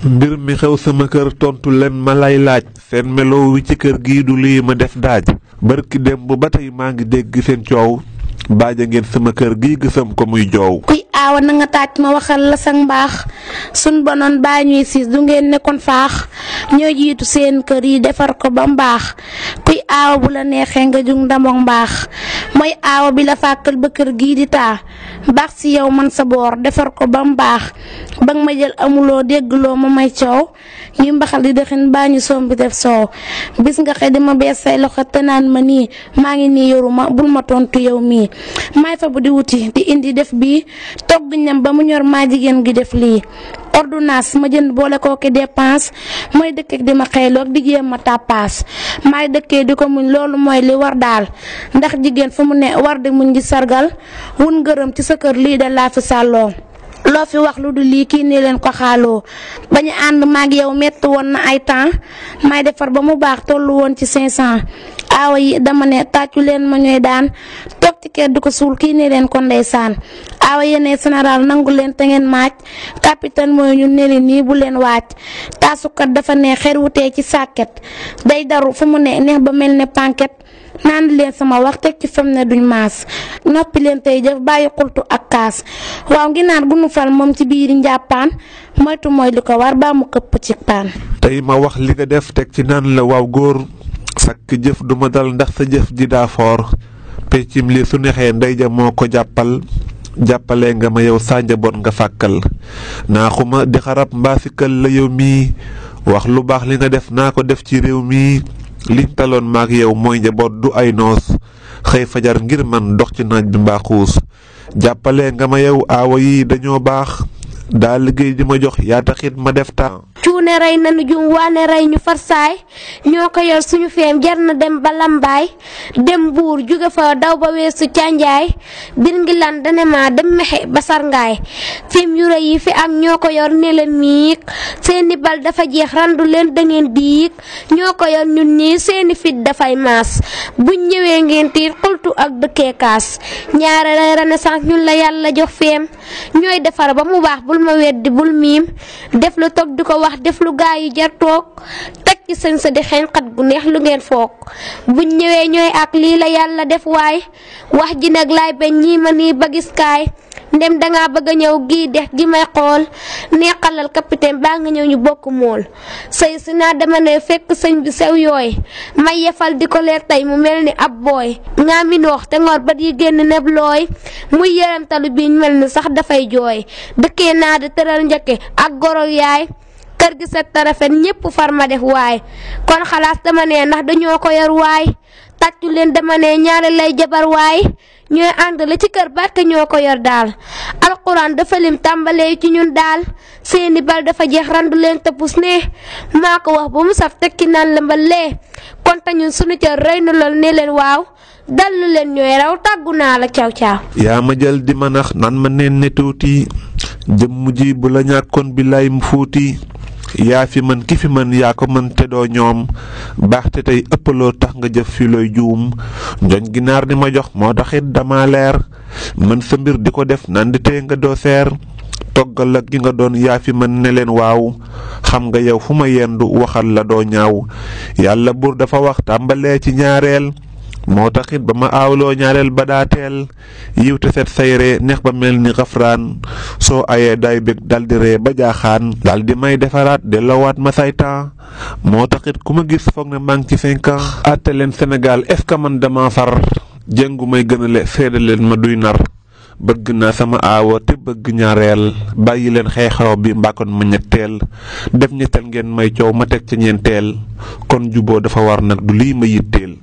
mbir mi xew sama kër tontu leen ma lay laaj seen melo wi ci kër gii du lii ma def daaj barki dem bu ba tey maa ngi dégg seen coow baaja ngeen sama kër gii gësam ko muy joow. kuy aawa na nga taaj ma waxal la sang mbaax sun bonoon baa ñuy siis du ngeen nekkoon faax ñoo jiitu seen kër yi defar ko ba mbaax kuy aawa bu la neexee nga jug ndamook mbaax mooy aawa bi la fàkkal ba kër gii di taa baax si yow man sa boor defar ko ba mbaax ba nga ma jël amuloo déggloo ma may coow ñu mbaxal di dëxin baa ñu sombi def soow bis nga xëy di ma bees say loxo te naan ma nii maa ngi nii yoruma bul ma tontu yow mii may fa bu di wuti di indi def bii togg ñam ba mu ñor maa jigéen gi def lii ordonnance ma jënd boole kooki dépense mooy dëkk di ma xëyloog di jéem ma tàppaas maay dëkkee di ko muñ loolu mooy li war daal ndax jigéen fu mu ne war di muñ di sargal wun gërëm ci sa kër lii da laa fi sàlloo loo fi wax lu du lii kii nii leen ko xaaloo ba ñu ànd maag yow metti woon na ay temps may defar ba mu baax tollu woon ci 500 aawa yi dama ne tàccu leen ma ñooy daan toog ci kër di ko suul kii nii leen ko ndeysaan aawa yéene général nangu leen te ngeen maaj capitaine mooy ñu ne leen nii bu leen waaj taasukat dafa ne xer wutee ci sàkket day daru fu mu ne neex ba mel ne panket naan leen sama wax teg ci fam ne duñ maas noppi leen tey jëf bàyyi xultu ak kaas waaw ginaar gu nu fal moom ci biiri njàppaan moytu mooy li ko war baa mu këpp ci paan. tey ma wax li nga def teg ci naan la waaw góor sakk jëf duma dal ndax sa jëf ji daa foor peccim li su neexee ndey ja moo ko jàppale nga ma yow saa njaboot nga fàkkal naa xuma di xarab mbaasikal la yow mii wax lu baax li nga def naa ko def ci réew mii liñ taloon maak yow mooy njaboot du ay noos xëy fajar ngir man dox ci naaj bi mbaaxuus jàppale nga ma yow aawa yi dañoo baax daa liggéey di ma jox yaa taxit ma def temps. cuune rey nanu jum waane rey ñu farsaay ñoo ko yor suñu feem jar na dem ba lambaay dem buur jóge fa daw ba weesu cànjaay bir ngi lan dane ma dem mexe ba sarngaay feem yu rëy yi fi am ñoo ko yor ne leen miig seeni bal dafa jeex randu leen da ngeen diig ñoo ko yor ñun ñii seeni fit dafay maas buñ ñëwee ngeen tiir xultu ak dëkkee kaas ñaare lay renaissance ñun la yàlla jox feem ñooy defar ba mu baax bul ma weddi bul miim def lu toog di ko wax def lu gaa yi jar toog teg ci sëñ sa di xeeñ xat gu neex lu ngeen foog buñ ñëwee ñooy ak lii la yàlla def waay wax ji nag laay bañ ñii ma nii ba gis kaay ndem dangaa bëgg a ñëw gii dex gi may xool neexalal capitaine baa nga ñëw ñu bokk mool sëy si naa dama ne fekk sëñ bi sew yooy may yefal di ko leer tey mu mel ni ab booy ngaa mi noox te ngor bat yi génn neb looy muy yëramtalu biñ mel ni sax dafay jooy dëkkee naa di tëral njëkke ak goro yaay kër gi set tarafet ñépp far ma def waay kon xalaas dama ne ndax dañoo ko yor waay tàccu leen dama ne ñaari lay jabar waay ñooy ànd la ci kër barke ñoo ko yor daal alxuraan dafa lim tàmbalee ci ñun daal seeni bal dafa jeex randu leen tëppus ne maa ko wax ba mu saf tekki naan la mbalee kon te ñun suñu cër rëy na lool ne leen waaw dallu leen ñooy raw tàggu naa la caw caaw. yaa ma jël di ma nax naan ma neen ne tuuti jëmm ji bu la ñàkkoon bi lay mu fuuti yaa fi man ki fi man yaa ko mën te doo ñoom baax te tey ëppaloo tax nga jëf fi looy juum njoñ ginaar di ma jox moo taxit dama leer man sa mbir di ko def naan di tey nga doo seer toggal ak gi nga doon yaa fi mën ne leen waaw xam nga yow fu ma yendu waxal la doo ñaaw yàlla buur dafa wax tàmbalee ci ñaareel moo taxit ba ma aawloo ñaareel ba daa teel yiw te set sayree neex ba mel ni xafraan soo ayee day bég daldi ree ba jaaxaan daldi may defaraat delloowaat ma saytaan moo taxit ku ma gis foog ne maa ngi ci 5 ans àtte leen Sénégal est-ce que man dama far jëngu may gënale seede leen ma duy nar bëgg naa sama aawo te bëgg ñaareel bàyyi leen xeexaw bi mbaakoon ma ñetteel def ñetteel ngeen may coow ma teg ca ñeenteel kon juboo dafa war nag du lii ma yitteel